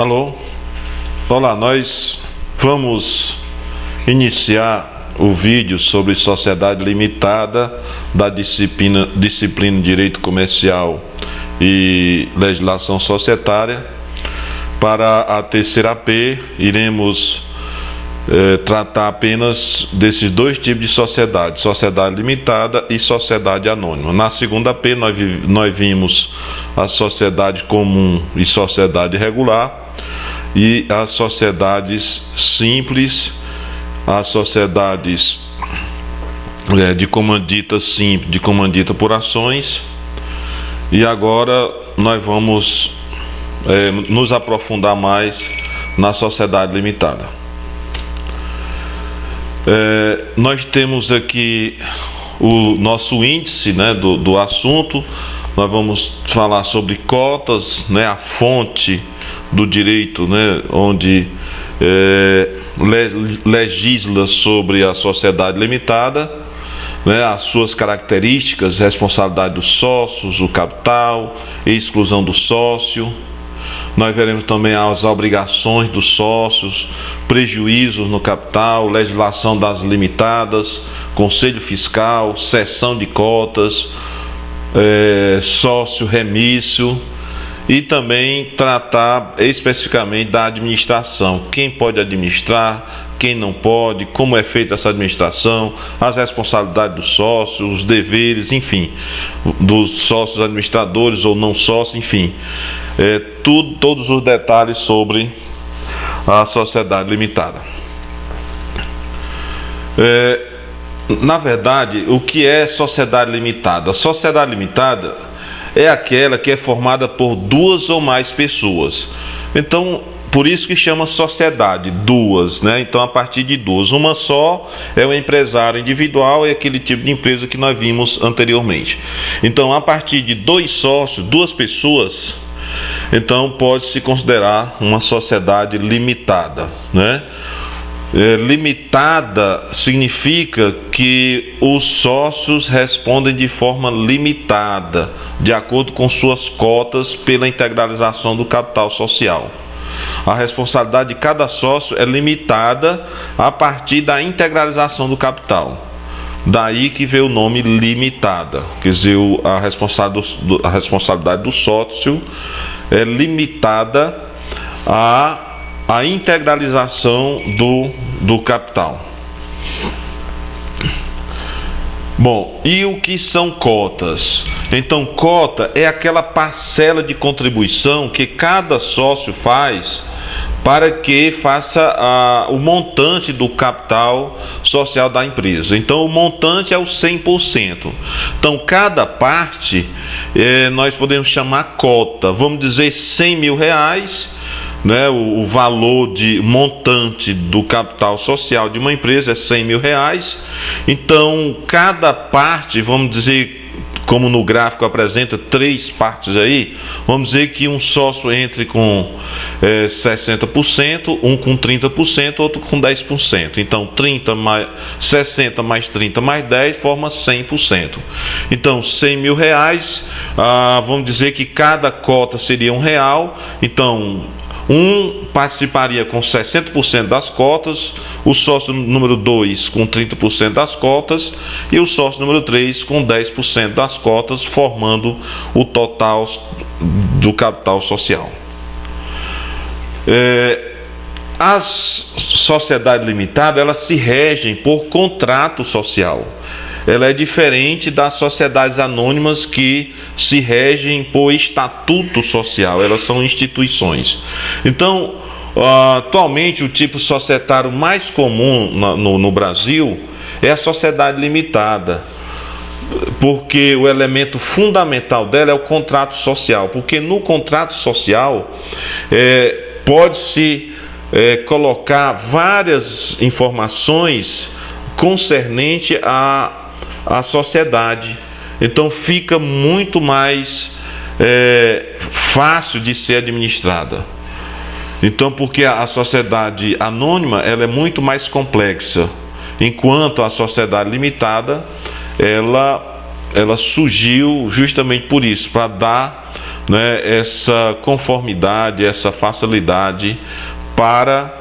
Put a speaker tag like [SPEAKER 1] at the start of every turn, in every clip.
[SPEAKER 1] Alô? Olá, nós vamos iniciar o vídeo sobre sociedade limitada da disciplina Direito Comercial e Legislação Societária. Para a terceira P, iremos tratar apenas desses dois tipos de sociedade, sociedade limitada e sociedade anônima. Na segunda P, nós vimos a sociedade comum e sociedade regular, e as sociedades simples, as sociedades de comandita simples, de comandita por ações. E agora nós vamos nos aprofundar mais na sociedade limitada. Nós temos aqui o nosso índice, do assunto. Nós vamos falar sobre cotas, a fonte do direito, onde legisla sobre a sociedade limitada, as suas características, responsabilidade dos sócios, o capital, exclusão do sócio. Nós veremos também as obrigações dos sócios, prejuízos no capital, legislação das limitadas, conselho fiscal, cessão de cotas, sócio remício, e também tratar especificamente da administração, quem pode administrar, quem não pode, como é feita essa administração, as responsabilidades dos sócios, os deveres, enfim, dos sócios administradores ou não sócios, enfim, todos os detalhes sobre a sociedade limitada. Na verdade, o que é sociedade limitada? A sociedade limitada é aquela que é formada por duas ou mais pessoas. Então, por isso que chama sociedade, duas, Então, a partir de duas, uma só é o empresário individual, é aquele tipo de empresa que nós vimos anteriormente. Então, a partir de dois sócios, duas pessoas, então pode-se considerar uma sociedade limitada, Limitada significa que os sócios respondem de forma limitada, de acordo com suas cotas, pela integralização do capital social. A responsabilidade de cada sócio é limitada a partir da integralização do capital. Daí que veio o nome limitada, quer dizer, a responsabilidade do sócio é limitada a integralização do capital. Bom, e o que são cotas? Então, cota é aquela parcela de contribuição que cada sócio faz para que faça o montante do capital social da empresa. Então, o montante é o 100%. Então, cada parte nós podemos chamar cota. Vamos dizer R$100 mil, o valor de montante do capital social de uma empresa é R$100 mil. Então, cada parte, vamos dizer, como no gráfico apresenta três partes aí, vamos dizer que um sócio entre com 60%, um com 30%, outro com 10%. Então, 60 mais 30 mais 10 forma 100%. Então, R$100 mil, vamos dizer que cada cota seria R$1. Então, um participaria com 60% das cotas, o sócio número 2 com 30% das cotas e o sócio número 3 com 10% das cotas, formando o total do capital social. As sociedades limitadas, elas se regem por contrato social. Ela é diferente das sociedades anônimas que se regem por estatuto social, elas são instituições. Então, atualmente o tipo societário mais comum no Brasil é a sociedade limitada, porque o elemento fundamental dela é o contrato social, porque no contrato social pode-se colocar várias informações concernente à sociedade. Então fica muito mais fácil de ser administrada. Então, porque a sociedade anônima ela é muito mais complexa, enquanto a sociedade limitada ela surgiu justamente por isso, para dar né, essa conformidade, essa facilidade para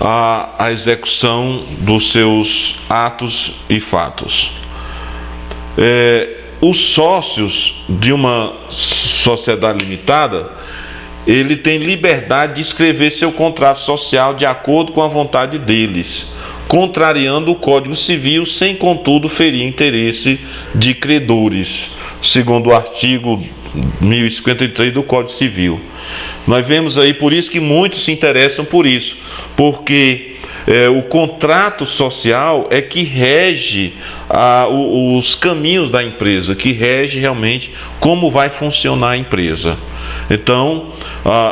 [SPEAKER 1] a execução dos seus atos e fatos. Os sócios de uma sociedade limitada, ele tem liberdade de escrever seu contrato social de acordo com a vontade deles, contrariando o Código Civil, sem contudo ferir interesse de credores, segundo o artigo 1053 do Código Civil. Nós vemos aí, por isso que muitos se interessam por isso, porque o contrato social é que rege os caminhos da empresa, que rege realmente como vai funcionar a empresa. Então,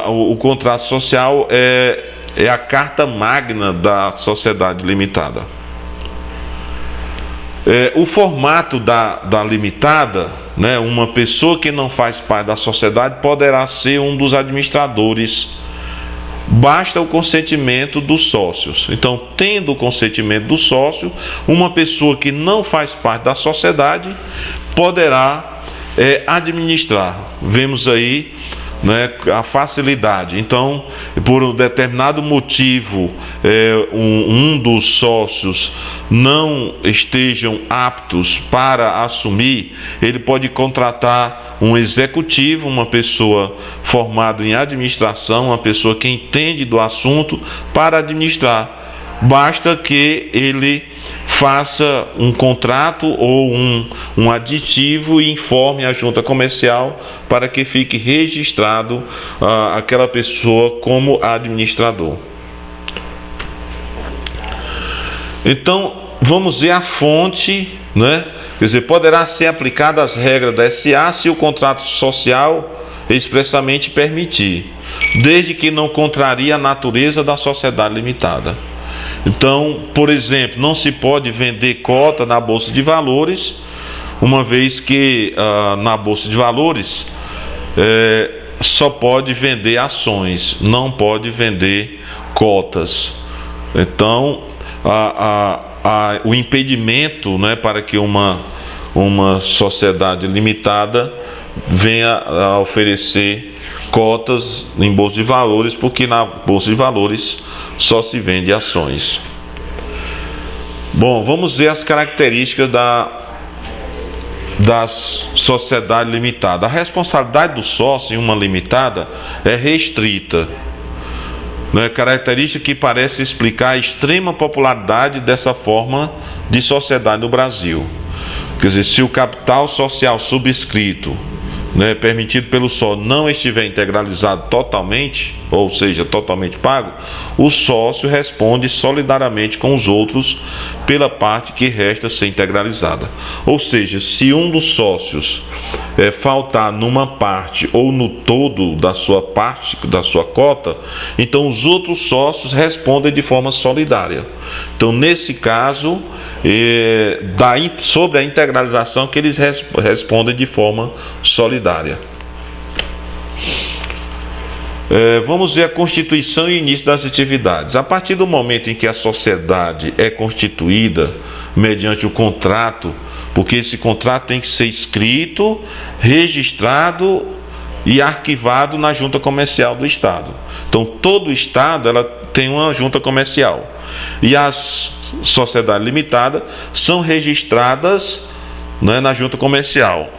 [SPEAKER 1] o contrato social é a carta magna da sociedade limitada. O formato da limitada, né, uma pessoa que não faz parte da sociedade poderá ser um dos administradores. Basta o consentimento dos sócios. Então, tendo o consentimento do sócio, uma pessoa que não faz parte da sociedade poderá administrar. Vemos aí, né, a facilidade. Então, por um determinado motivo, um dos sócios não estejam aptos para assumir, ele pode contratar um executivo, uma pessoa formada em administração, uma pessoa que entende do assunto para administrar. Basta que ele faça um contrato ou um aditivo e informe a junta comercial para que fique registrado aquela pessoa como administrador. Então, vamos ver a fonte, né? Quer dizer, poderá ser aplicada as regras da SA se o contrato social expressamente permitir, desde que não contrarie a natureza da sociedade limitada. Então, por exemplo, não se pode vender cota na Bolsa de Valores, uma vez que na Bolsa de Valores só pode vender ações, não pode vender cotas. Então, o impedimento, né, para que uma sociedade limitada venha a oferecer cotas em Bolsa de Valores, porque na Bolsa de Valores só se vende ações. Bom, vamos ver as características da sociedade limitada. A responsabilidade do sócio em uma limitada é restrita, né? Característica que parece explicar a extrema popularidade dessa forma de sociedade no Brasil. Quer dizer, se o capital social subscrito, né, permitido pelo sócio, não estiver integralizado totalmente, ou seja, totalmente pago, o sócio responde solidariamente com os outros pela parte que resta ser integralizada. Ou seja, se um dos sócios faltar numa parte ou no todo da sua parte, da sua cota, então os outros sócios respondem de forma solidária. Então, nesse caso, sobre a integralização, que eles respondem de forma solidária. Vamos ver a constituição e início das atividades. A partir do momento em que a sociedade é constituída mediante o contrato, porque esse contrato tem que ser escrito, registrado e arquivado na junta comercial do Estado. Então, todo o Estado ela tem uma junta comercial. E as sociedades limitadas são registradas, né, na junta comercial,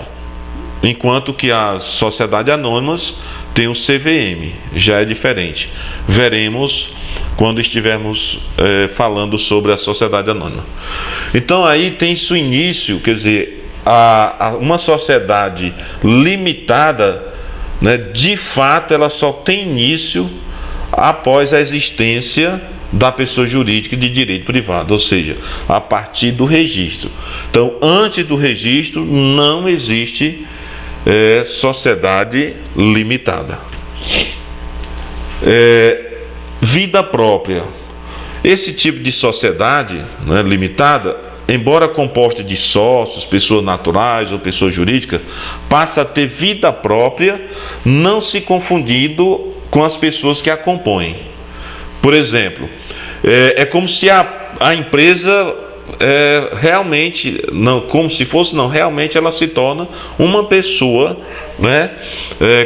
[SPEAKER 1] enquanto que as sociedades anônimas têm o CVM, já é diferente. Veremos quando estivermos falando sobre a sociedade anônima. Então aí tem seu início, quer dizer, uma sociedade limitada, né, de fato ela só tem início após a existência da pessoa jurídica de direito privado, ou seja, a partir do registro. Então, antes do registro não existe sociedade limitada. Vida própria. Esse tipo de sociedade, né, limitada, embora composta de sócios, pessoas naturais ou pessoas jurídicas, passa a ter vida própria, não se confundindo com as pessoas que a compõem. Por exemplo, é como se a empresa realmente, não, como se fosse, não, realmente ela se torna uma pessoa, né,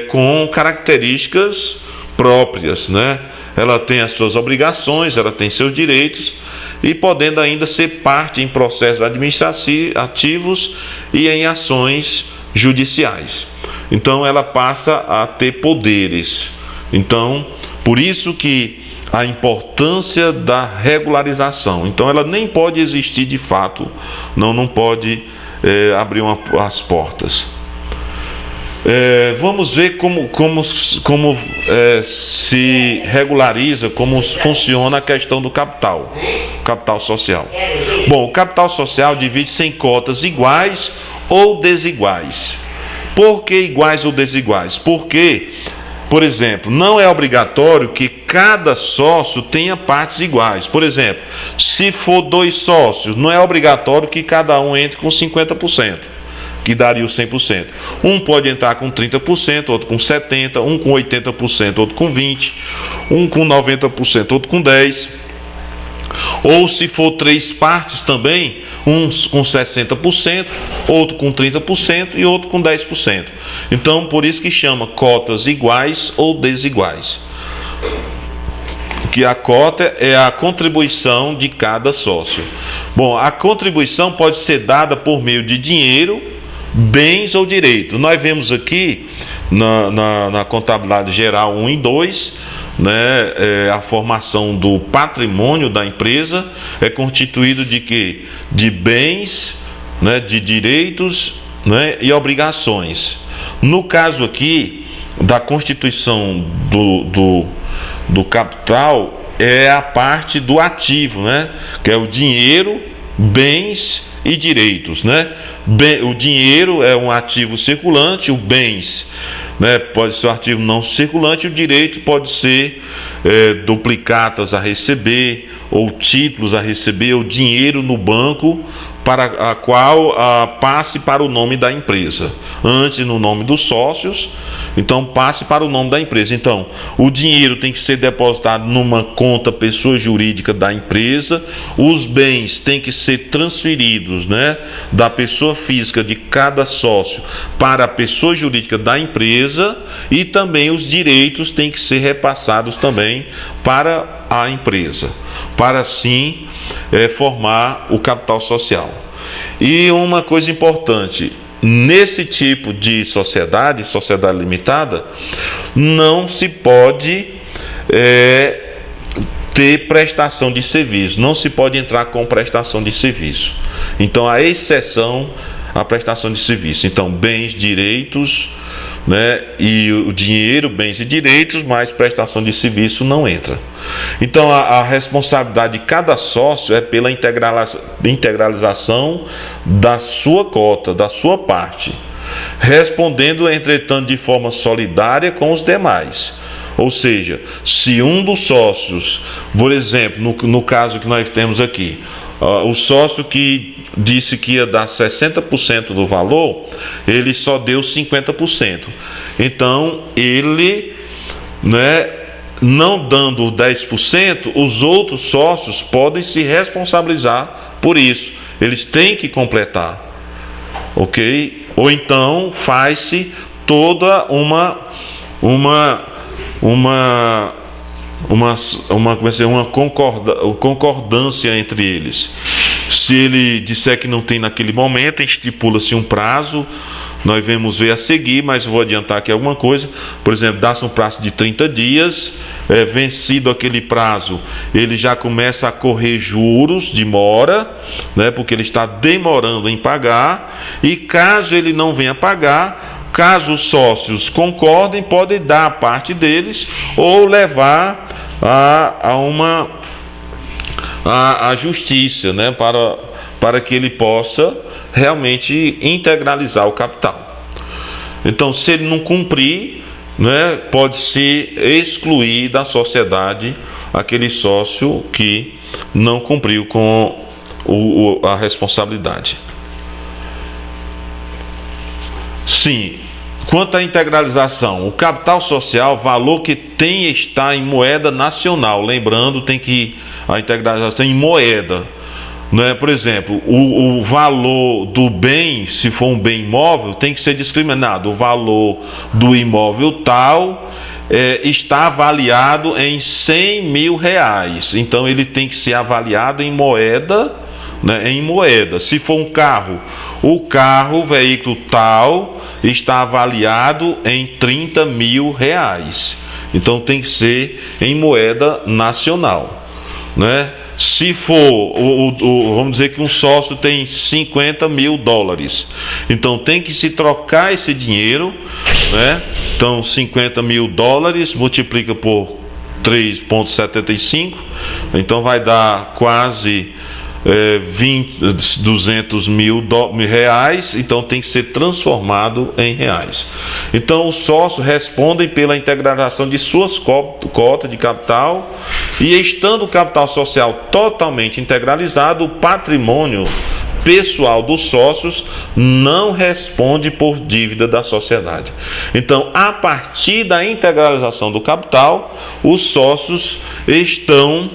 [SPEAKER 1] com características próprias, né? Ela tem as suas obrigações, ela tem seus direitos e podendo ainda ser parte em processos administrativos e em ações judiciais. Então ela passa a ter poderes. Então, por isso que a importância da regularização. Então ela nem pode existir de fato, não pode abrir as portas. Vamos ver como se regulariza, como funciona a questão do capital social. Bom, o capital social divide-se em cotas iguais ou desiguais. Por que iguais ou desiguais? Porque, por exemplo, não é obrigatório que cada sócio tenha partes iguais. Por exemplo, se for 2 sócios, não é obrigatório que cada um entre com 50%, que daria o 100%. Um pode entrar com 30%, outro com 70%, um com 80%, outro com 20%, um com 90%, outro com 10%. Ou se for 3 partes também, uns com 60%, outro com 30% e outro com 10%. Então, por isso que chama cotas iguais ou desiguais. Que a cota é a contribuição de cada sócio. Bom, a contribuição pode ser dada por meio de dinheiro, bens ou direitos. Nós vemos aqui na contabilidade geral 1 e 2, né, a formação do patrimônio da empresa é constituído de quê? De bens, né, de direitos, né, e obrigações. No caso aqui da constituição do capital, é a parte do ativo, né, que é o dinheiro, bens e direitos, né? O dinheiro é um ativo circulante, o bens, né, pode ser um ativo não circulante, o direito pode ser duplicatas a receber, ou títulos a receber, ou dinheiro no banco para a qual passe para o nome da empresa, antes no nome dos sócios, então passe para o nome da empresa. Então, o dinheiro tem que ser depositado numa conta pessoa jurídica da empresa, os bens têm que ser transferidos, né, da pessoa física de cada sócio para a pessoa jurídica da empresa, e também os direitos têm que ser repassados também para a empresa, para assim formar o capital social. E uma coisa importante, nesse tipo de sociedade limitada, não se pode ter prestação de serviço, não se pode entrar com prestação de serviço. Então, a exceção à prestação de serviço. Então, bens, direitos, né, e o dinheiro, bens e direitos, mas prestação de serviço não entra. Então a responsabilidade de cada sócio é pela integralização da sua cota, da sua parte, respondendo, entretanto, de forma solidária com os demais. Ou seja, se um dos sócios, por exemplo, no caso que nós temos aqui, o sócio que disse que ia dar 60% do valor, ele só deu 50%. Então, ele, né, não dando 10%, os outros sócios podem se responsabilizar por isso. Eles têm que completar, ok? Ou então faz-se toda uma concordância entre eles. Se ele disser que não tem naquele momento, estipula-se um prazo. Nós vamos ver a seguir, mas vou adiantar aqui alguma coisa. Por exemplo, dá-se um prazo de 30 dias, vencido aquele prazo, ele já começa a correr juros de mora, né, porque ele está demorando em pagar, e caso ele não venha pagar, caso os sócios concordem, podem dar a parte deles ou levar a justiça, né, para que ele possa realmente integralizar o capital. Então, se ele não cumprir, né, pode-se excluir da sociedade aquele sócio que não cumpriu com a responsabilidade. Sim, quanto à integralização, o capital social, valor que tem está em moeda nacional. Lembrando, tem que a integralização em moeda. Né? Por exemplo, o valor do bem, se for um bem imóvel, tem que ser discriminado. O valor do imóvel tal está avaliado em 100 mil reais. Então ele tem que ser avaliado em moeda, né? Em moeda. Se for um carro, o veículo tal, está avaliado em 30 mil reais. Então tem que ser em moeda nacional, né? Se for, vamos dizer que um sócio tem 50 mil dólares, então tem que se trocar esse dinheiro, né? Então 50 mil dólares multiplica por 3,75, então vai dar quase 200 mil reais, então tem que ser transformado em reais. Então os sócios respondem pela integralização de suas cotas de capital, e estando o capital social totalmente integralizado, o patrimônio pessoal dos sócios não responde por dívida da sociedade. Então, a partir da integralização do capital, os sócios estão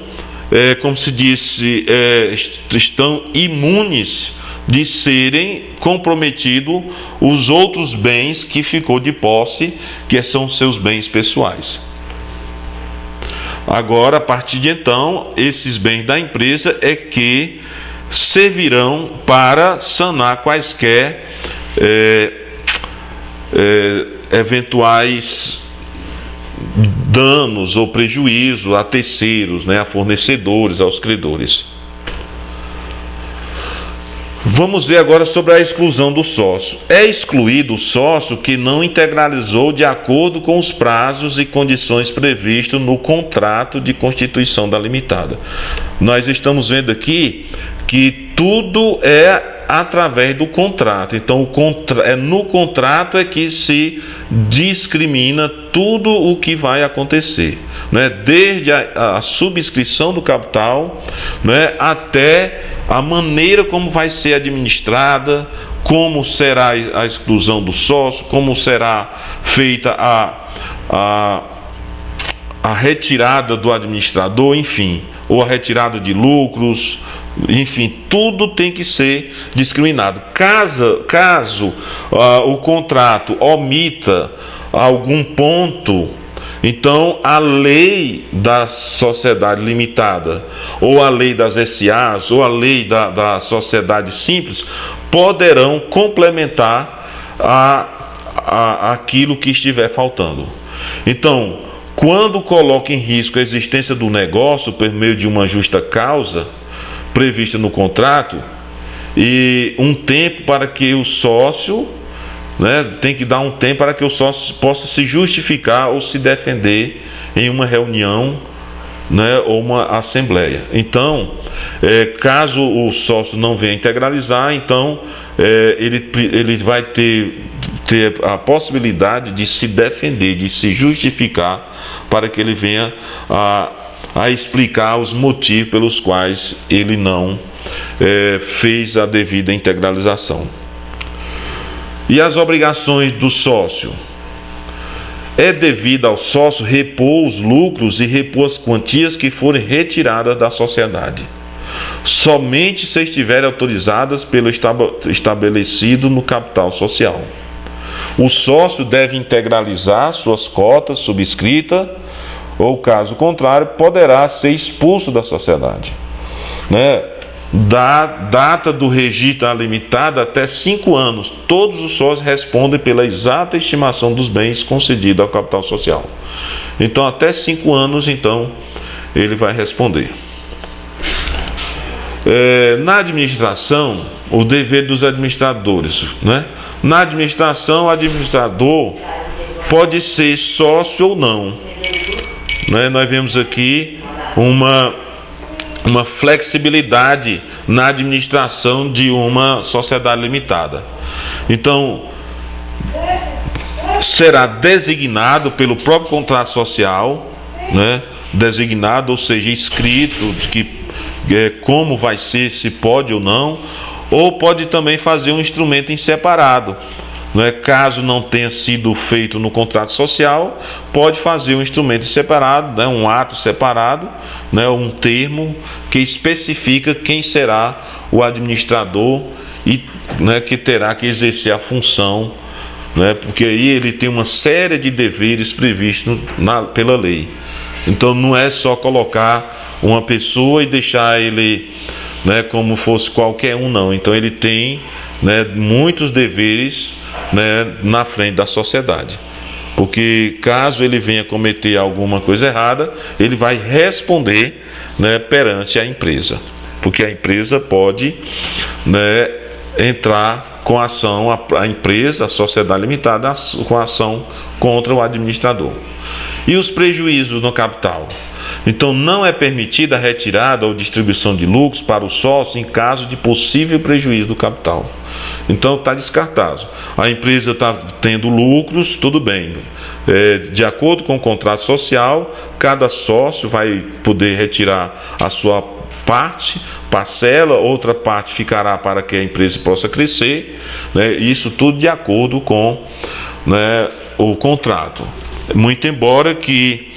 [SPEAKER 1] como se disse, estão imunes de serem comprometidos os outros bens que ficou de posse, que são seus bens pessoais. Agora, a partir de então, esses bens da empresa é que servirão para sanar quaisquer eventuais danos ou prejuízo a terceiros, né, a fornecedores, aos credores. Vamos ver agora sobre a exclusão do sócio. É excluído o sócio que não integralizou de acordo com os prazos e condições previstos no contrato de constituição da limitada. Nós estamos vendo aqui que tudo é através do contrato. Então, no contrato é que se discrimina tudo o que vai acontecer, né? Desde a subscrição do capital, né, até a maneira como vai ser administrada, como será a exclusão do sócio, como será feita a retirada do administrador, enfim, ou a retirada de lucros, enfim, tudo tem que ser discriminado. Caso o contrato omita algum ponto, então a lei da sociedade limitada, ou a lei das SAs, ou a lei da sociedade simples, poderão complementar aquilo que estiver faltando. Então, quando coloca em risco a existência do negócio por meio de uma justa causa prevista no contrato, e um tempo para que o sócio, né, tem que dar um tempo para que o sócio possa se justificar ou se defender em uma reunião, né, ou uma assembleia. Então, caso o sócio não venha integralizar, então ele vai ter a possibilidade de se defender, de se justificar, para que ele venha a explicar os motivos pelos quais ele não fez a devida integralização. E as obrigações do sócio? É devido ao sócio repor os lucros e repor as quantias que forem retiradas da sociedade, somente se estiverem autorizadas pelo estabelecido no capital social. O sócio deve integralizar suas cotas subscritas, ou caso contrário, poderá ser expulso da sociedade, né? Da data do registro limitada até 5 anos, todos os sócios respondem pela exata estimação dos bens concedidos ao capital social. Então, até 5 anos, então, ele vai responder. Na administração, o dever dos administradores, né? Na administração, o administrador pode ser sócio ou não, né? Nós vemos aqui uma flexibilidade na administração de uma sociedade limitada. Então, será designado pelo próprio contrato social, né? Designado, ou seja, escrito de que como vai ser, se pode ou não, ou pode também fazer um instrumento em separado, Caso não tenha sido feito no contrato social, pode fazer um instrumento separado, um ato separado, um termo que especifica quem será o administrador e que terá que exercer a função, porque aí ele tem uma série de deveres previstos pela lei. Então não é só colocar uma pessoa e deixar ele como fosse qualquer um, não. Então ele tem muitos deveres na frente da sociedade, porque caso ele venha cometer alguma coisa errada, ele vai responder perante a empresa, porque a empresa pode entrar com ação, a empresa, a sociedade limitada, com ação contra o administrador. E os prejuízos no capital? Então, não é permitida a retirada ou distribuição de lucros para o sócio em caso de possível prejuízo do capital. Então, está descartado. A empresa está tendo lucros, tudo bem. De acordo com o contrato social, cada sócio vai poder retirar a sua parcela, outra parte ficará para que a empresa possa crescer. Isso tudo de acordo com o contrato. Muito embora que,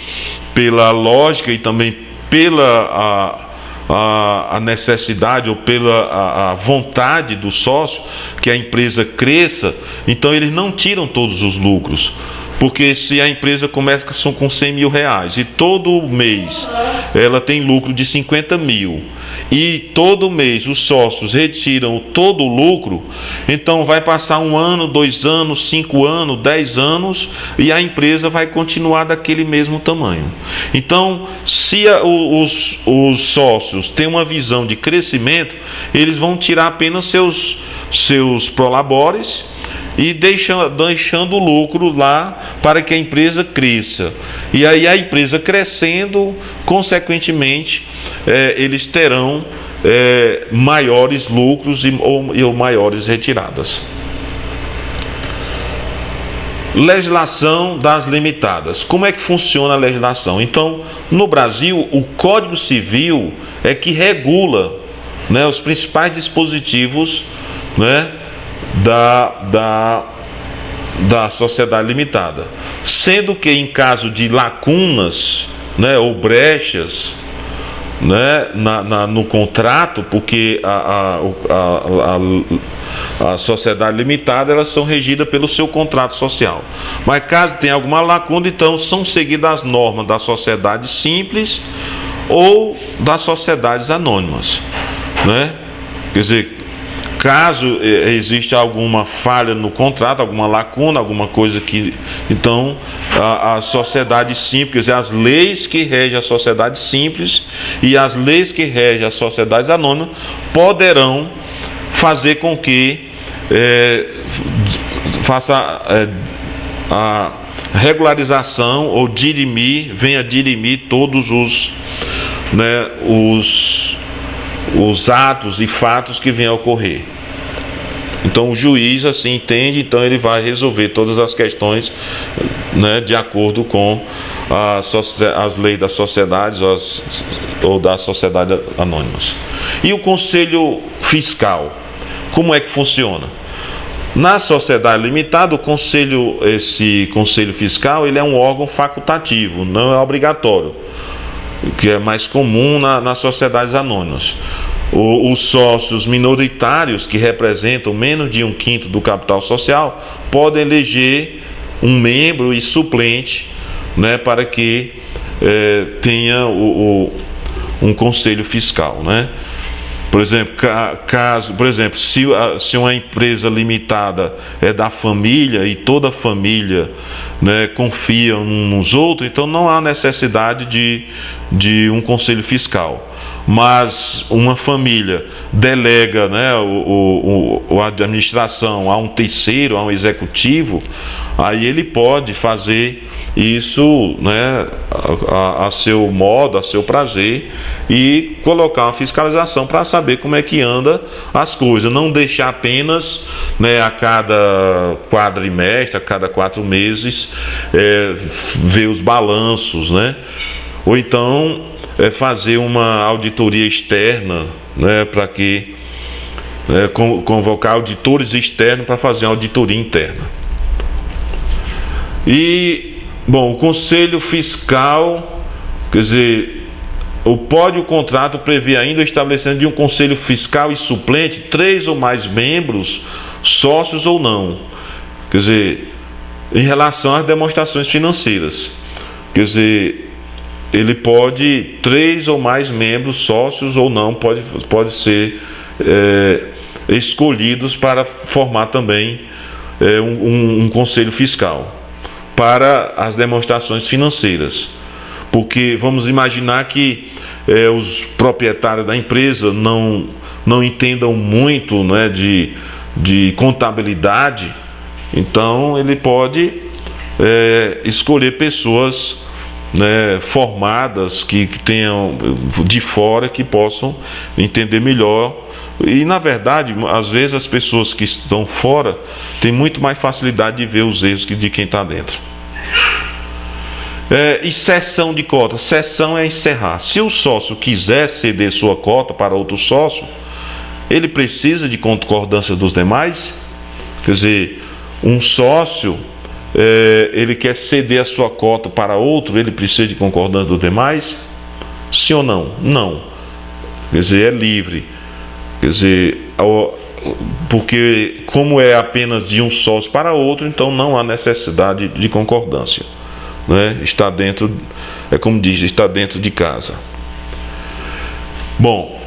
[SPEAKER 1] pela lógica e também pela a necessidade ou pela a vontade do sócio que a empresa cresça, então eles não tiram todos os lucros. Porque se a empresa começa com 100 mil reais e todo mês ela tem lucro de 50 mil e todo mês os sócios retiram todo o lucro, então vai passar 1 ano, 2 anos, 5 anos, 10 anos e a empresa vai continuar daquele mesmo tamanho. Então, se os sócios têm uma visão de crescimento, eles vão tirar apenas seus prolabores e deixando o lucro lá para que a empresa cresça. E aí a empresa crescendo, consequentemente, eles terão maiores lucros ou maiores retiradas. Legislação das limitadas. Como é que funciona a legislação? Então, no Brasil, o Código Civil é que regula os principais dispositivos da sociedade limitada, sendo que em caso de lacunas ou brechas no contrato, porque a sociedade limitada, elas são regidas pelo seu contrato social, mas caso tenha alguma lacuna, então são seguidas as normas da sociedade simples ou das sociedades anônimas, quer dizer, caso exista alguma falha no contrato, alguma lacuna, alguma coisa que... Então, a sociedade simples, quer dizer, as leis que regem a sociedade simples e as leis que regem as sociedades anônimas poderão fazer com que faça a regularização ou venha dirimir todos os atos e fatos que venham a ocorrer. Então o juiz assim entende, então ele vai resolver todas as questões de acordo com as leis das sociedades ou das sociedades anônimas. E o conselho fiscal, como é que funciona? Na sociedade limitada, esse conselho fiscal, ele é um órgão facultativo, não é obrigatório, que é mais comum nas sociedades anônimas. Os sócios minoritários, que representam menos de 1/5 do capital social, podem eleger um membro e suplente para que tenha um conselho fiscal. Por exemplo, se uma empresa limitada é da família e toda a família confia uns nos outros, então não há necessidade de um conselho fiscal. Mas uma família delega a administração a um terceiro, a um executivo, aí ele pode fazer isso a seu modo, a seu prazer, e colocar uma fiscalização para saber como é que anda as coisas, não deixar apenas a cada quadrimestre, a cada 4 meses ver os balanços, ou então fazer uma auditoria externa para que convocar auditores externos para fazer uma auditoria interna. E, bom, o Conselho Fiscal, quer dizer, o contrato prevê ainda o estabelecimento de um Conselho Fiscal e suplente, 3 ou mais membros, sócios ou não, quer dizer, em relação às demonstrações financeiras. Quer dizer, ele pode, 3 ou mais membros, sócios ou não, pode ser escolhidos para formar também um conselho fiscal para as demonstrações financeiras. Porque vamos imaginar que os proprietários da empresa não entendam muito, né, de contabilidade, então ele pode escolher pessoas, né, formadas, que tenham de fora, que possam entender melhor. E na verdade, às vezes as pessoas que estão fora têm muito mais facilidade de ver os erros que de quem está dentro. E cessão de cota. Cessão é encerrar. Se o sócio quiser ceder sua cota para outro sócio, ele precisa de concordância dos demais. Quer dizer, um sócio, ele quer ceder a sua cota para outro, ele precisa de concordância dos demais? Sim ou não? Não. Quer dizer, é livre. Quer dizer, porque como é apenas de um sócio para outro, então não há necessidade de concordância, né? Está dentro, como diz, está dentro de casa. Bom,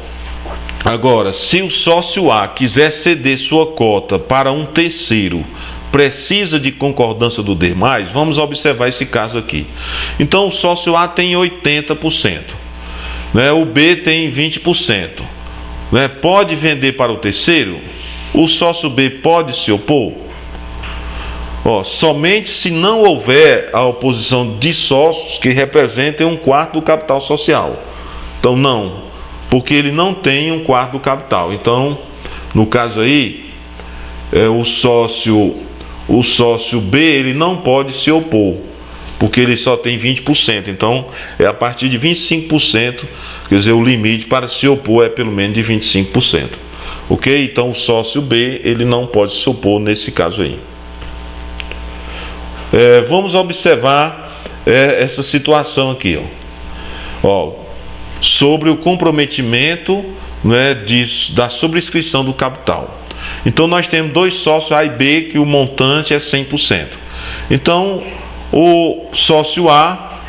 [SPEAKER 1] agora, se o sócio A quiser ceder sua cota para um terceiro, precisa de concordância dos demais? Vamos observar esse caso aqui. Então, o sócio A tem 80%, né? O B tem 20%. Né? Pode vender para o terceiro? O sócio B pode se opor? Somente se não houver a oposição de sócios que representem 1/4 do capital social. Então não, porque ele não tem 1/4 do capital. Então, no caso aí, o sócio B, ele não pode se opor, porque ele só tem 20%. Então, é a partir de 25%, quer dizer, o limite para se opor é pelo menos de 25%. Ok? Então, o sócio B, ele não pode se opor nesse caso aí. Vamos observar essa situação aqui, sobre o comprometimento, né, da sobrescrição do capital. Então, nós temos 2 sócios A e B, que o montante é 100%. Então, o sócio A,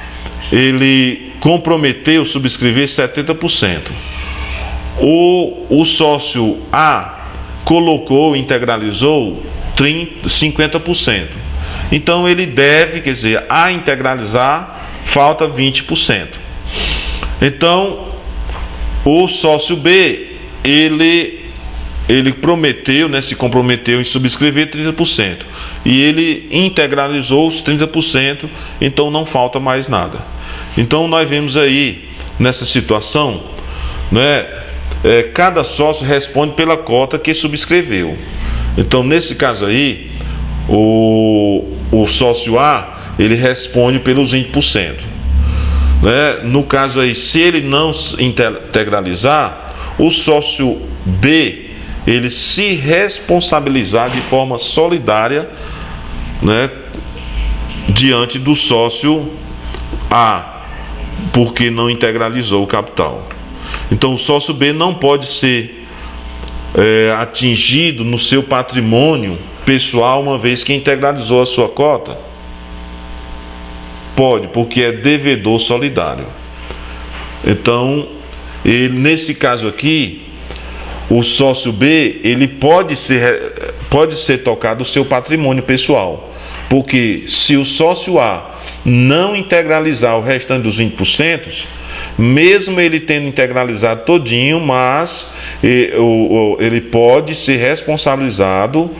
[SPEAKER 1] ele comprometeu subscrever 70%. O sócio A colocou, integralizou 50%. Então ele deve, quer dizer, a integralizar, falta 20%. Então, o sócio B, ele prometeu, né, se comprometeu em subscrever 30%. E ele integralizou os 30%, então não falta mais nada. Então nós vemos aí, nessa situação, né, cada sócio responde pela cota que subscreveu. Então, nesse caso aí, o sócio A, ele responde pelos 20%. Né? No caso aí, se ele não integralizar, o sócio B, ele se responsabilizar de forma solidária, né, diante do sócio A, porque não integralizou o capital. Então, o sócio B não pode ser atingido no seu patrimônio pessoal, uma vez que integralizou a sua cota? Pode, porque é devedor solidário. Então, nesse caso aqui, o sócio B, ele pode ser tocado o seu patrimônio pessoal, porque se o sócio A não integralizar o restante dos 20%, mesmo ele tendo integralizado todinho, mas ele pode ser responsabilizado,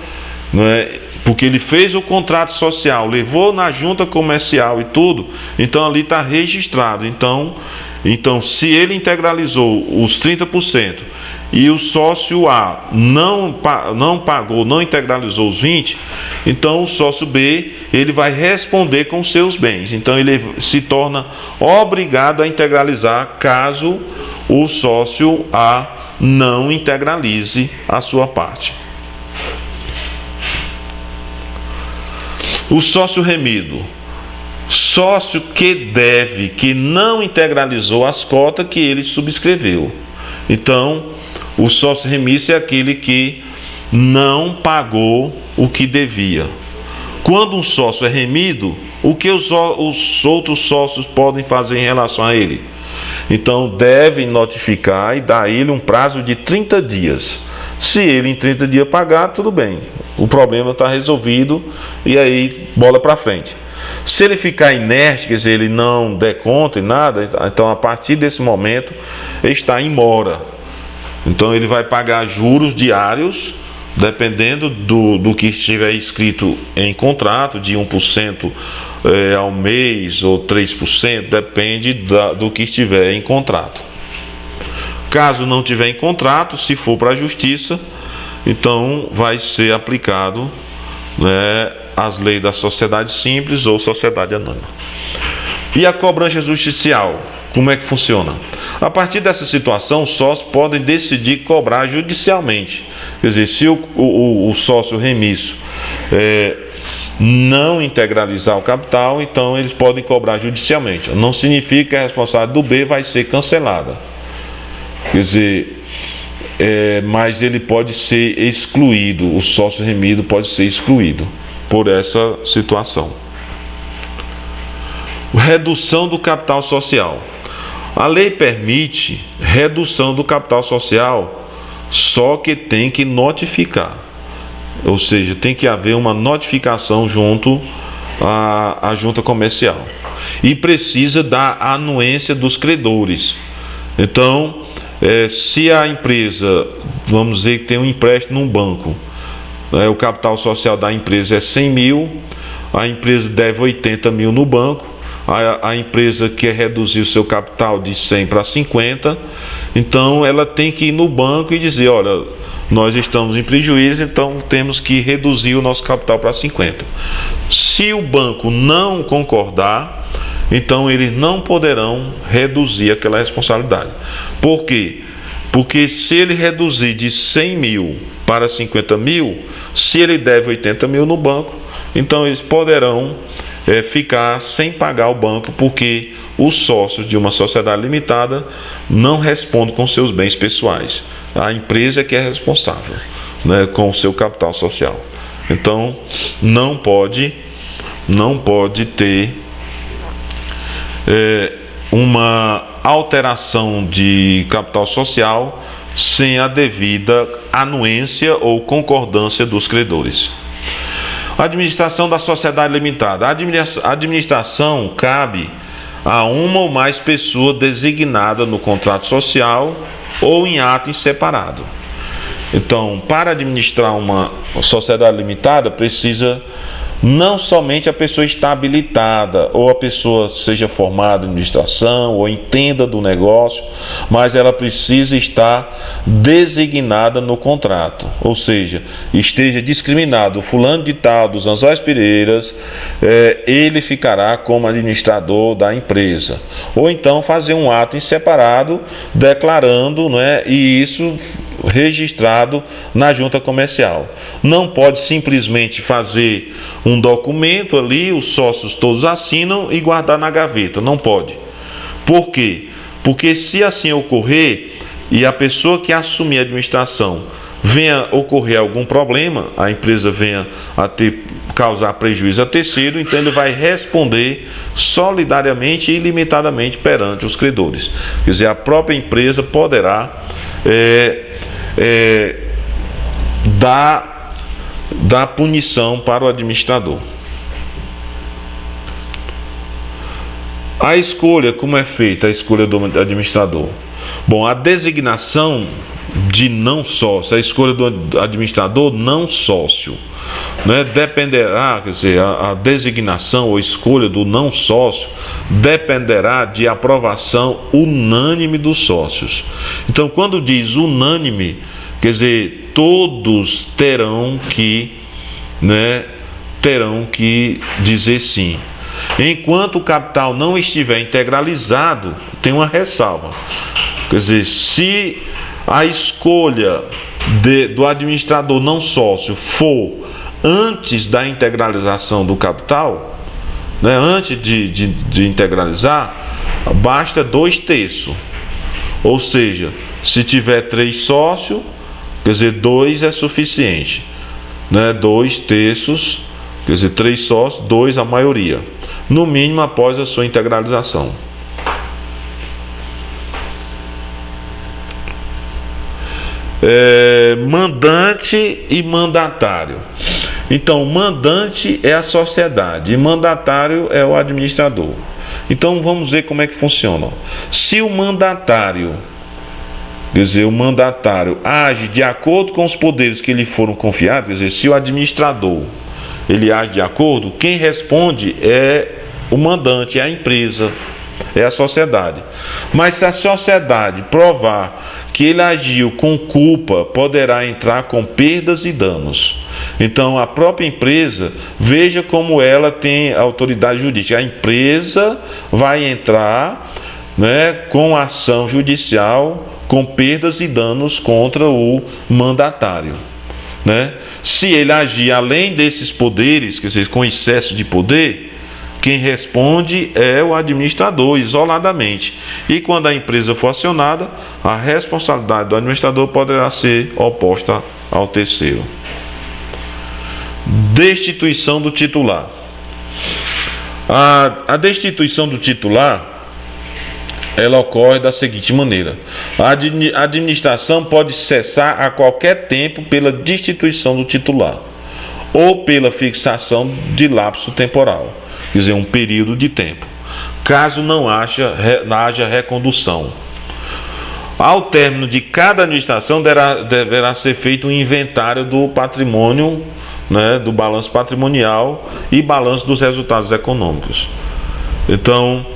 [SPEAKER 1] né, porque ele fez o contrato social, levou na junta comercial e tudo, então ali está registrado. Então, se ele integralizou os 30% e o sócio A não pagou, não integralizou os 20%, então o sócio B, ele vai responder com seus bens. Então ele se torna obrigado a integralizar caso o sócio A não integralize a sua parte. O sócio remido. Sócio que deve, que não integralizou as cotas que ele subscreveu. Então, o sócio remisso é aquele que não pagou o que devia. Quando um sócio é remido, o que os outros sócios podem fazer em relação a ele? Então, devem notificar e dar a ele um prazo de 30 dias. Se ele em 30 dias pagar, tudo bem. O problema está resolvido e aí bola para frente. Se ele ficar inerte, quer dizer, ele não der conta e nada, então a partir desse momento ele está em mora. Então ele vai pagar juros diários, dependendo do que estiver escrito em contrato, de 1% ao mês ou 3%, depende do que estiver em contrato. Caso não tiver em contrato, se for para a justiça, então vai ser aplicado, né, as leis da sociedade simples ou sociedade anônima. E a cobrança judicial, como é que funciona? A partir dessa situação, os sócios podem decidir cobrar judicialmente. Quer dizer, se o sócio remisso não integralizar o capital, então eles podem cobrar judicialmente. Não significa que a responsabilidade do B vai ser cancelada. Quer dizer, mas ele pode ser excluído, o sócio remido pode ser excluído por essa situação. Redução do capital social. A lei permite redução do capital social, só que tem que notificar. Ou seja, tem que haver uma notificação junto à junta comercial. E precisa da anuência dos credores. Então, se a empresa, vamos dizer que tem um empréstimo num banco, o capital social da empresa é 100 mil, a empresa deve 80 mil no banco, a empresa quer reduzir o seu capital de 100 para 50, então ela tem que ir no banco e dizer, olha, nós estamos em prejuízo, então temos que reduzir o nosso capital para 50. Se o banco não concordar, então eles não poderão reduzir aquela responsabilidade. Por quê? Porque se ele reduzir de 100 mil para 50 mil, se ele deve 80 mil no banco, então eles poderão ficar sem pagar o banco, porque os sócios de uma sociedade limitada não respondem com seus bens pessoais. A empresa é que é responsável, né, com o seu capital social. Então não pode ter uma alteração de capital social sem a devida anuência ou concordância dos credores. Administração da sociedade limitada. A administração cabe a uma ou mais pessoas designadas no contrato social ou em ato em separado. Então, para administrar uma sociedade limitada, precisa não somente a pessoa estar habilitada, ou a pessoa seja formada em administração, ou entenda do negócio, mas ela precisa estar designada no contrato, ou seja, esteja discriminado, o fulano de tal, dos Anzóis Pereiras, ele ficará como administrador da empresa. Ou então fazer um ato em separado, declarando, e isso registrado na junta comercial. Não pode simplesmente fazer um documento ali, os sócios todos assinam e guardar na gaveta. Não pode. Por quê? Porque se assim ocorrer e a pessoa que assumir a administração venha ocorrer algum problema, a empresa venha a causar prejuízo a terceiro, então ele vai responder solidariamente e ilimitadamente perante os credores. Quer dizer, a própria empresa poderá dar punição para o administrador. A escolha, como é feita a escolha do administrador? Bom, a designação de não sócio, a escolha do administrador não sócio, dependerá, quer dizer, a designação ou escolha do não sócio dependerá de aprovação unânime dos sócios. Então, quando diz unânime, quer dizer, todos terão que dizer sim. Enquanto o capital não estiver integralizado, tem uma ressalva. Quer dizer, se a escolha do administrador não sócio for antes da integralização do capital, né, antes de integralizar, basta 2/3. Ou seja, se tiver 3 sócios, quer dizer, 2 é suficiente, né? 2/3, quer dizer, 3 sócios, 2 a maioria, no mínimo após a sua integralização. Mandante e mandatário. Então, mandante é a sociedade e mandatário é o administrador. Então, vamos ver como é que funciona. Se o mandatário, quer dizer, o mandatário age de acordo com os poderes que lhe foram confiados, quer dizer, se o administrador ele age de acordo, quem responde é o mandante, é a empresa, é a sociedade. Mas se a sociedade provar que ele agiu com culpa, poderá entrar com perdas e danos. Então, a própria empresa, veja como ela tem autoridade jurídica. A empresa vai entrar, né, com ação judicial, com perdas e danos contra o mandatário, né? Se ele agir além desses poderes, quer dizer, com excesso de poder, quem responde é o administrador, isoladamente. E quando a empresa for acionada, a responsabilidade do administrador poderá ser oposta ao terceiro. Destituição do titular. A destituição do titular, ela ocorre da seguinte maneira: a administração pode cessar a qualquer tempo pela destituição do titular ou pela fixação de lapso temporal, quer dizer, um período de tempo, caso não haja recondução. Ao término de cada administração deverá ser feito um inventário do patrimônio, né, do balanço patrimonial e balanço dos resultados econômicos. Então,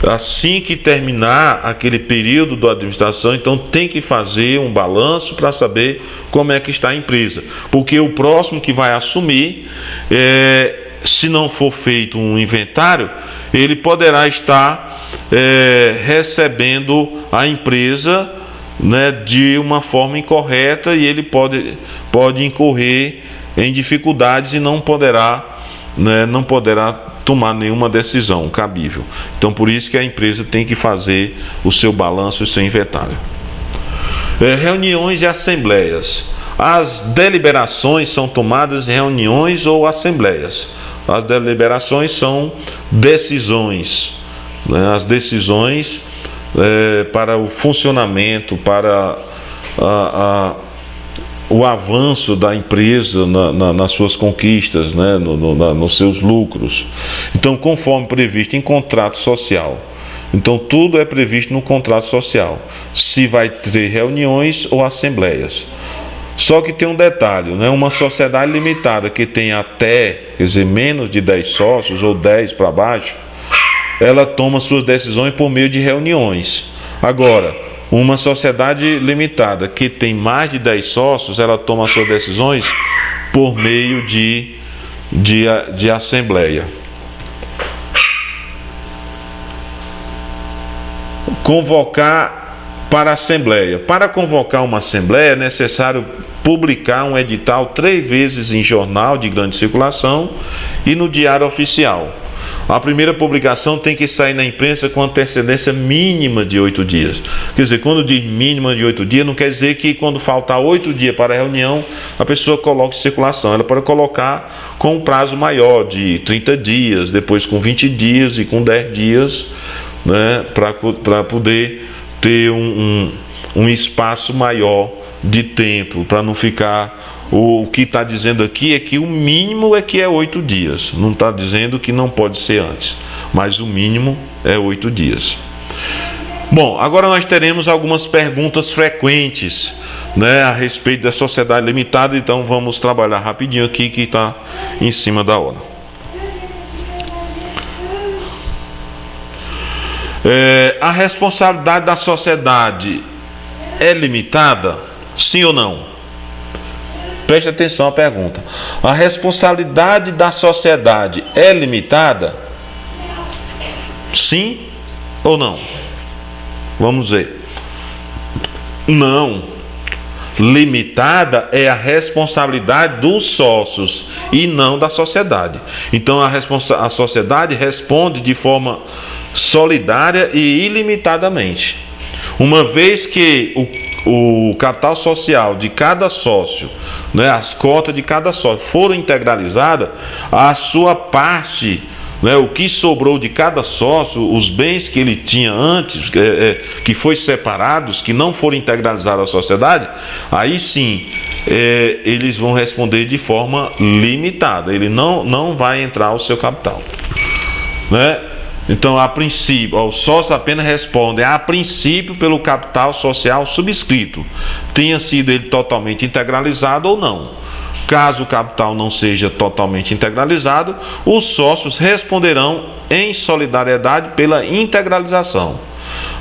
[SPEAKER 1] assim que terminar aquele período da administração, então tem que fazer um balanço para saber como é que está a empresa, porque o próximo que vai assumir, se não for feito um inventário, ele poderá estar recebendo a empresa, né, de uma forma incorreta, e ele pode incorrer em dificuldades e não poderá tomar nenhuma decisão cabível. Então, por isso que a empresa tem que fazer o seu balanço e o seu inventário. Reuniões e assembleias. As deliberações são tomadas em reuniões ou assembleias. As deliberações são decisões, né? As decisões para o funcionamento, para o avanço da empresa nas suas conquistas, né? Nos seus lucros. Então, conforme previsto em contrato social. Então, tudo é previsto no contrato social, se vai ter reuniões ou assembleias. Só que tem um detalhe, né? Uma sociedade limitada que tem até, quer dizer, menos de 10 sócios ou 10 para baixo, ela toma suas decisões por meio de reuniões. Agora, uma sociedade limitada que tem mais de 10 sócios, ela toma suas decisões por meio de assembleia. Convocar para a assembleia. Para convocar uma assembleia é necessário publicar um edital 3 vezes em jornal de grande circulação e no diário oficial. A primeira publicação tem que sair na imprensa com antecedência mínima de 8 dias. Quer dizer, quando diz mínima de 8 dias, não quer dizer que quando faltar 8 dias para a reunião, a pessoa coloque em circulação. Ela pode colocar com um prazo maior, de 30 dias, depois com 20 dias e com 10 dias, né, para poder ter um espaço maior de tempo, para não ficar... O que está dizendo aqui é que o mínimo é que é 8 dias. Não está dizendo que não pode ser antes, mas o mínimo é 8 dias. Bom, agora nós teremos algumas perguntas frequentes, né, a respeito da sociedade limitada. Então vamos trabalhar rapidinho aqui, que está em cima da hora. A responsabilidade da sociedade é limitada? Sim ou não? Preste atenção à pergunta. A responsabilidade da sociedade é limitada? Sim ou não? Vamos ver. Não. limitada é a responsabilidade dos sócios e não da sociedade. Então a sociedade responde de forma solidária e ilimitadamente. Uma vez que o capital social de cada sócio, né, as cotas de cada sócio foram integralizadas, a sua parte, né, o que sobrou de cada sócio, os bens que ele tinha antes, que foi separados, que não foram integralizados à sociedade, aí sim eles vão responder de forma limitada. Ele não vai entrar o seu capital, né? Então, a princípio, os sócios apenas respondem a princípio pelo capital social subscrito, tenha sido ele totalmente integralizado ou não. Caso o capital não seja totalmente integralizado, os sócios responderão em solidariedade pela integralização.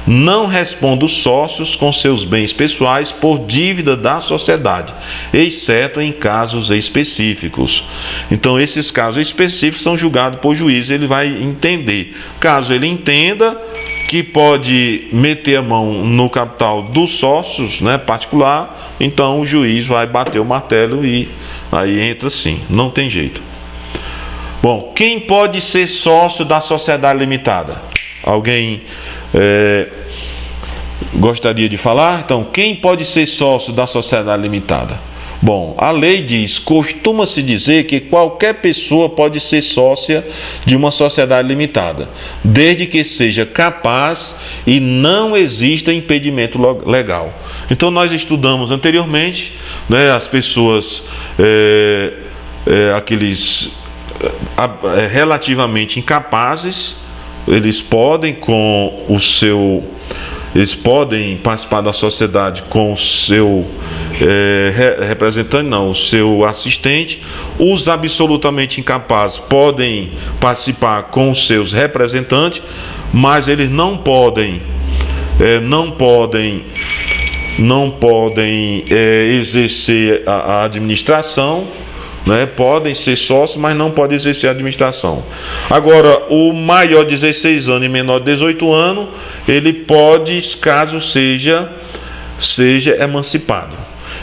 [SPEAKER 1] Não respondem os sócios com seus bens pessoais por dívida da sociedade, exceto em casos específicos. Então, esses casos específicos são julgados por juiz, ele vai entender. Caso ele entenda que pode meter a mão no capital dos sócios, né, particular, então o juiz vai bater o martelo e aí entra sim, não tem jeito. Bom, quem pode ser sócio da sociedade limitada? Alguém gostaria de falar? Então, quem pode ser sócio da sociedade limitada? Bom, a lei diz, costuma-se dizer que qualquer pessoa pode ser sócia de uma sociedade limitada, desde que seja capaz e não exista impedimento legal. Então, nós estudamos anteriormente, né, as pessoas, aqueles relativamente incapazes, eles podem participar da sociedade com o seu representante, não, o seu assistente. Os absolutamente incapazes podem participar com os seus representantes, mas eles não podem exercer a administração, né? Podem ser sócios, mas não podem exercer a administração. Agora, o maior de 16 anos e menor de 18 anos, ele pode, caso seja emancipado.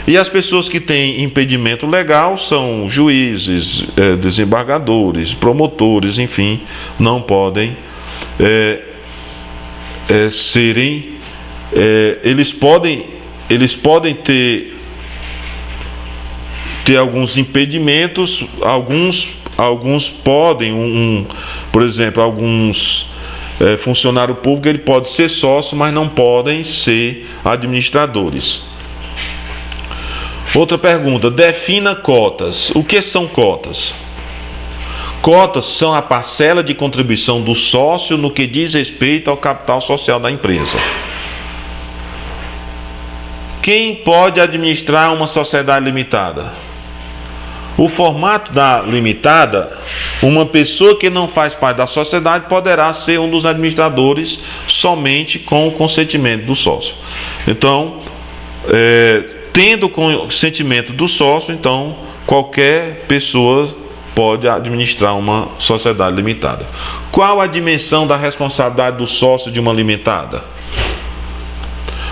[SPEAKER 1] E as pessoas que têm impedimento legal são juízes, desembargadores, promotores, enfim, não podem serem. Eles podem ter alguns impedimentos, alguns podem, por exemplo, alguns funcionário público, ele pode ser sócio, mas não podem ser administradores. Outra pergunta, defina cotas. O que são cotas? Cotas são a parcela de contribuição do sócio no que diz respeito ao capital social da empresa. Quem pode administrar uma sociedade limitada? O formato da limitada, uma pessoa que não faz parte da sociedade poderá ser um dos administradores somente com o consentimento do sócio. Então, tendo o consentimento do sócio, então qualquer pessoa pode administrar uma sociedade limitada. Qual a dimensão da responsabilidade do sócio de uma limitada?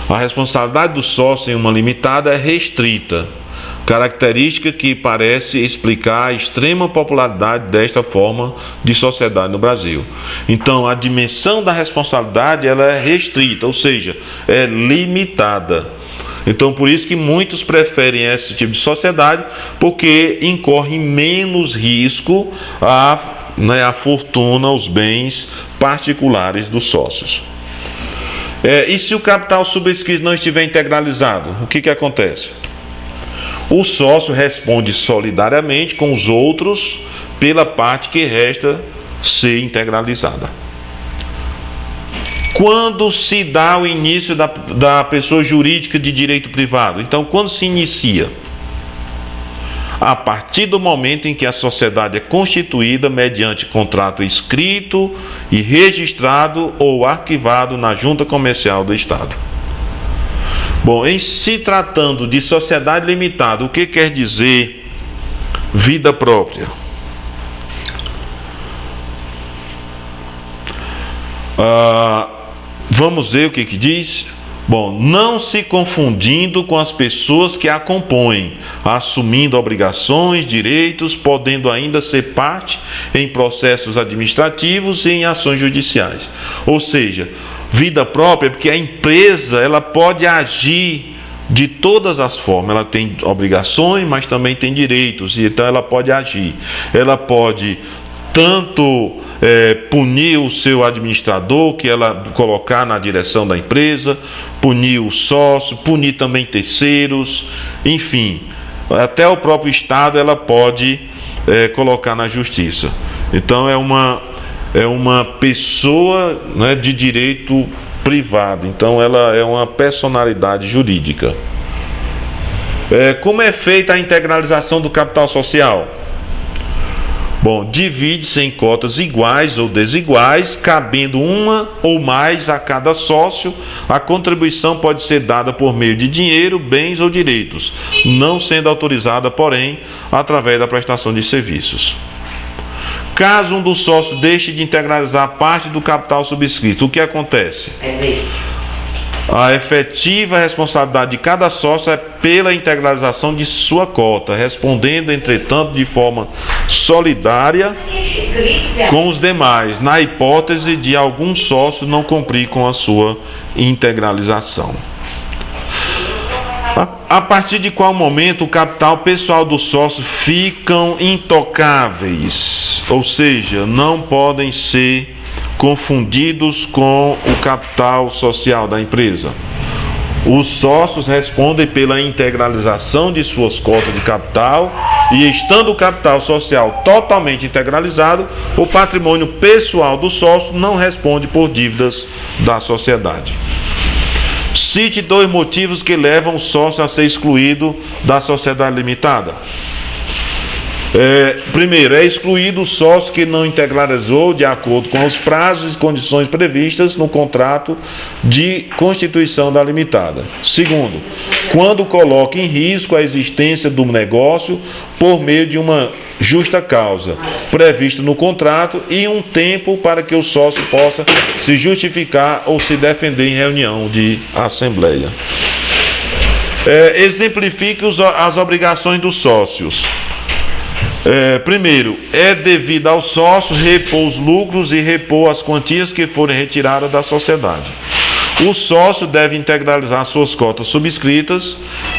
[SPEAKER 1] A responsabilidade do sócio em uma limitada é restrita, característica que parece explicar a extrema popularidade desta forma de sociedade no Brasil. Então, a dimensão da responsabilidade ela é restrita, ou seja, é limitada. Então, por isso que muitos preferem esse tipo de sociedade, porque incorre menos risco a fortuna, os bens particulares dos sócios. E se o capital subscrito não estiver integralizado, o que acontece? O sócio responde solidariamente com os outros pela parte que resta ser integralizada. Quando se dá o início da pessoa jurídica de direito privado? Então, quando se inicia? A partir do momento em que a sociedade é constituída mediante contrato escrito e registrado ou arquivado na Junta Comercial do Estado. Bom, em se tratando de sociedade limitada, o que quer dizer vida própria? Vamos ver o que diz. Bom, não se confundindo com as pessoas que a compõem, assumindo obrigações, direitos, podendo ainda ser parte em processos administrativos e em ações judiciais. Ou seja, vida própria, porque a empresa ela pode agir de todas as formas. Ela tem obrigações, mas também tem direitos, e então ela pode agir. Ela pode tanto punir o seu administrador, que ela colocar na direção da empresa, punir o sócio, punir também terceiros, enfim, até o próprio Estado ela pode colocar na justiça. Então é uma pessoa, né, de direito privado, então ela é uma personalidade jurídica. Como é feita a integralização do capital social? Bom, divide-se em cotas iguais ou desiguais, cabendo uma ou mais a cada sócio. A contribuição pode ser dada por meio de dinheiro, bens ou direitos, não sendo autorizada, porém, através da prestação de serviços. Caso um dos sócios deixe de integralizar parte do capital subscrito, o que acontece? A efetiva responsabilidade de cada sócio é pela integralização de sua cota, respondendo, entretanto, de forma solidária com os demais, na hipótese de algum sócio não cumprir com a sua integralização. A partir de qual momento o capital pessoal do sócio ficam intocáveis, ou seja, não podem ser confundidos com o capital social da empresa? Os sócios respondem pela integralização de suas cotas de capital e, estando o capital social totalmente integralizado, o patrimônio pessoal do sócio não responde por dívidas da sociedade. Cite 2 motivos que levam o sócio a ser excluído da sociedade limitada. Primeiro, é excluído o sócio que não integralizou de acordo com os prazos e condições previstas no contrato de constituição da limitada. Segundo, quando coloca em risco a existência do negócio por meio de uma justa causa prevista no contrato e um tempo para que o sócio possa se justificar ou se defender em reunião de assembleia. Exemplifique as obrigações dos sócios. Primeiro, é devido ao sócio repor os lucros e repor as quantias que forem retiradas da sociedade. O sócio deve integralizar suas cotas subscritas.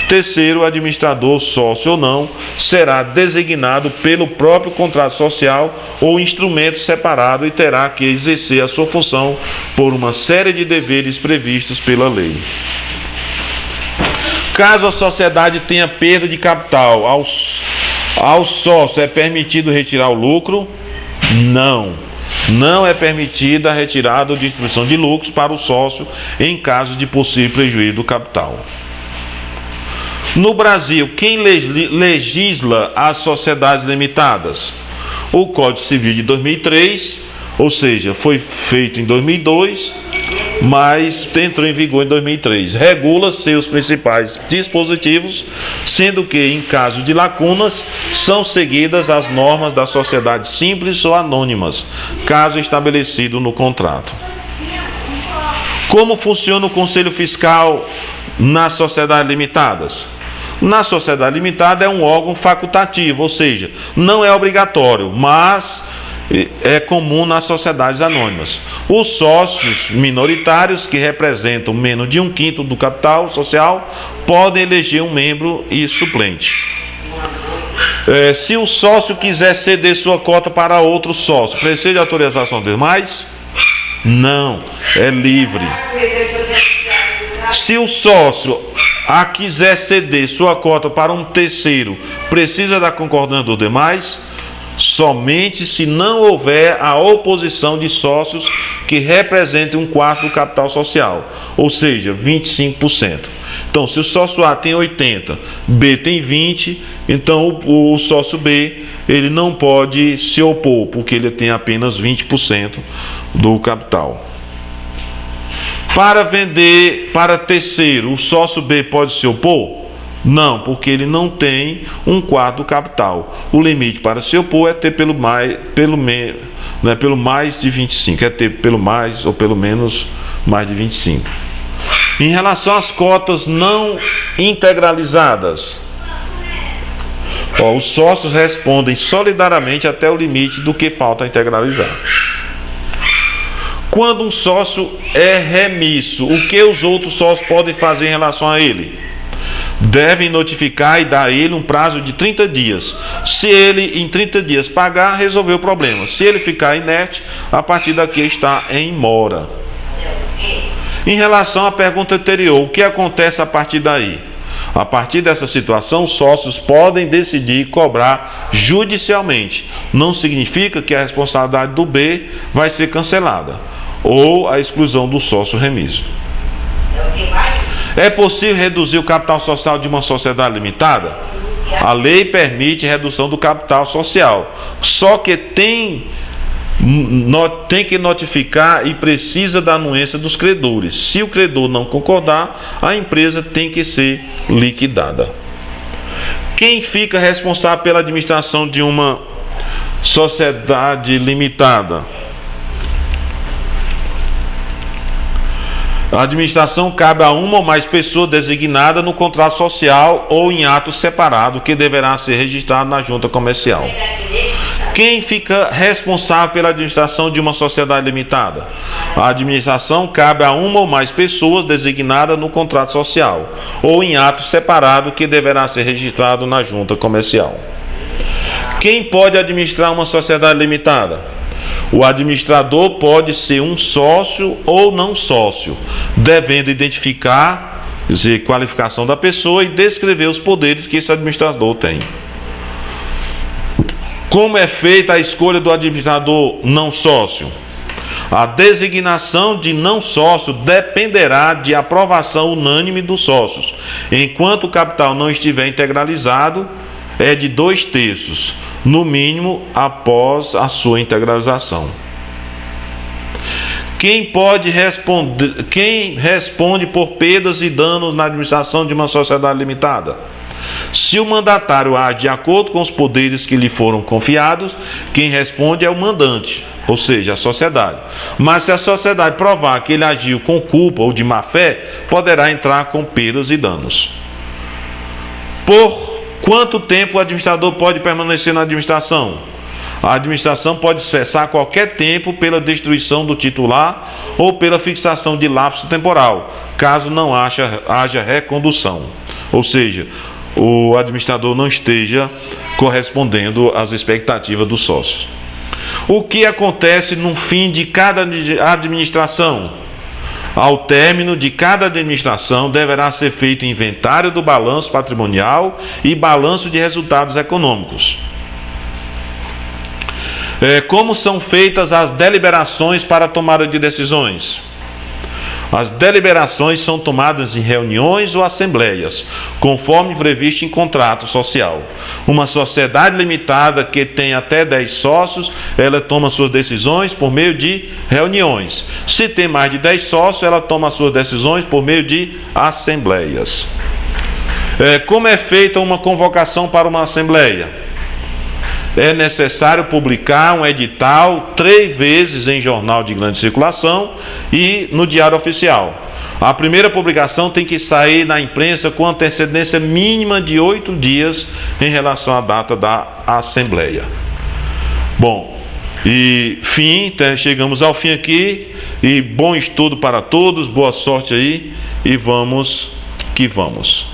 [SPEAKER 1] Terceiro, o administrador, sócio ou não, será designado pelo próprio contrato social ou instrumento separado e terá que exercer a sua função por uma série de deveres previstos pela lei. Caso a sociedade tenha perda de capital, ao sócio é permitido retirar o lucro? Não é permitida a retirada ou distribuição de lucros para o sócio em caso de possível prejuízo do capital. No Brasil, quem legisla as sociedades limitadas? O Código Civil de 2003, ou seja, foi feito em 2002, mas entrou em vigor em 2003. Regula seus principais dispositivos, sendo que, em caso de lacunas, são seguidas as normas da sociedade simples ou anônimas, caso estabelecido no contrato. Como funciona o Conselho Fiscal nas sociedades limitadas? Na sociedade limitada é um órgão facultativo, ou seja, não é obrigatório, mas é comum nas sociedades anônimas. Os sócios minoritários, que representam menos de 1/5 do capital social, podem eleger um membro e suplente. Se o sócio quiser ceder sua cota para outro sócio, precisa de autorização dos demais? Não, é livre. Se o sócio quiser ceder sua cota para um terceiro, precisa da concordância dos demais? Somente se não houver a oposição de sócios que representem 1/4 do capital social, ou seja, 25%. Então, se o sócio A tem 80, B tem 20, então o sócio B ele não pode se opor, porque ele tem apenas 20% do capital. Para vender para terceiro, o sócio B pode se opor? Não, porque ele não tem 1/4 do capital. O limite para se opor é ter pelo mais de 25, é ter pelo mais ou pelo menos mais de 25. Em relação às cotas não integralizadas, os sócios respondem solidariamente até o limite do que falta integralizar. Quando um sócio é remisso, o que os outros sócios podem fazer em relação a ele? Devem notificar e dar a ele um prazo de 30 dias. Se ele em 30 dias pagar, resolveu o problema. Se ele ficar inerte, a partir daqui está em mora. Em relação à pergunta anterior, o que acontece a partir daí? A partir dessa situação, os sócios podem decidir cobrar judicialmente. Não significa que a responsabilidade do B vai ser cancelada ou a exclusão do sócio remisso. É possível reduzir o capital social de uma sociedade limitada? A lei permite redução do capital social, só que tem que notificar e precisa da anuência dos credores. Se o credor não concordar, a empresa tem que ser liquidada. Quem fica responsável pela administração de uma sociedade limitada? A administração cabe a uma ou mais pessoas designadas no contrato social ou em ato separado que deverá ser registrado na junta comercial. Quem fica responsável pela administração de uma sociedade limitada? A administração cabe a uma ou mais pessoas designadas no contrato social ou em ato separado que deverá ser registrado na junta comercial. Quem pode administrar uma sociedade limitada? O administrador pode ser um sócio ou não sócio, devendo identificar, dizer, qualificação da pessoa e descrever os poderes que esse administrador tem. Como é feita a escolha do administrador não sócio? A designação de não sócio dependerá de aprovação unânime dos sócios. Enquanto o capital não estiver integralizado, é de 2/3, no mínimo após a sua integralização. Quem responde por perdas e danos na administração de uma sociedade limitada? Se o mandatário age de acordo com os poderes que lhe foram confiados, quem responde é o mandante, ou seja, a sociedade. Mas se a sociedade provar que ele agiu com culpa ou de má fé, poderá entrar com perdas e danos. Por quanto tempo o administrador pode permanecer na administração? A administração pode cessar a qualquer tempo pela destruição do titular ou pela fixação de lapso temporal, caso não haja recondução. Ou seja, o administrador não esteja correspondendo às expectativas dos sócios. O que acontece no fim de cada administração? Ao término de cada administração, deverá ser feito inventário do balanço patrimonial e balanço de resultados econômicos. Como são feitas as deliberações para a tomada de decisões? As deliberações são tomadas em reuniões ou assembleias, conforme previsto em contrato social. Uma sociedade limitada que tem até 10 sócios, ela toma suas decisões por meio de reuniões. Se tem mais de 10 sócios, ela toma suas decisões por meio de assembleias. Como é feita uma convocação para uma assembleia? É necessário publicar um edital 3 vezes em jornal de grande circulação e no Diário Oficial. A primeira publicação tem que sair na imprensa com antecedência mínima de 8 dias em relação à data da Assembleia. Bom, chegamos ao fim aqui, e bom estudo para todos, boa sorte aí, e vamos que vamos.